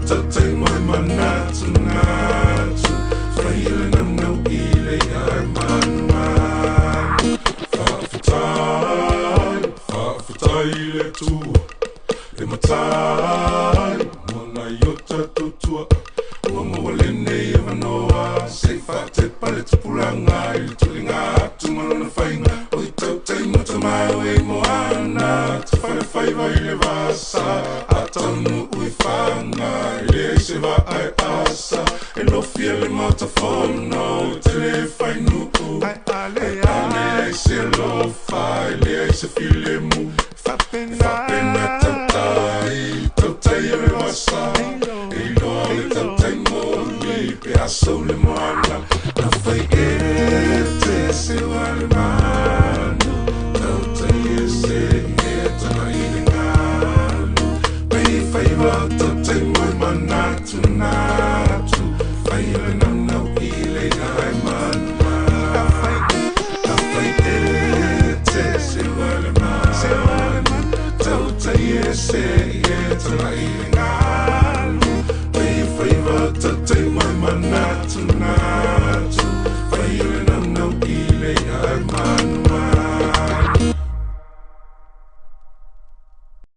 tatay mo'y manatu-natu. Fahilan ang nauilay ay man-man. Fa'afatay letu, limatay, muna yota tutua. Uamawalin ay amanoa, say fa'atet palit pulangai, tulinga tumalon na fainga. Oi tatay mo tamay way moana, tafai vai levasa, atanu ui fanga, ile se va ai asa, e lo fiele matafono, tele fai nuku, ale se lo fai, le se file mu, fa pena tatai, tatai e levasa, e lo ale tatai mo, li peaso le moana, na fai e te se vale mano, tatai e se tatay mo'y manatu-natu. Fahilan ang nauilay ay man-man. Tatay ete se waleman, tatay ese ete mailing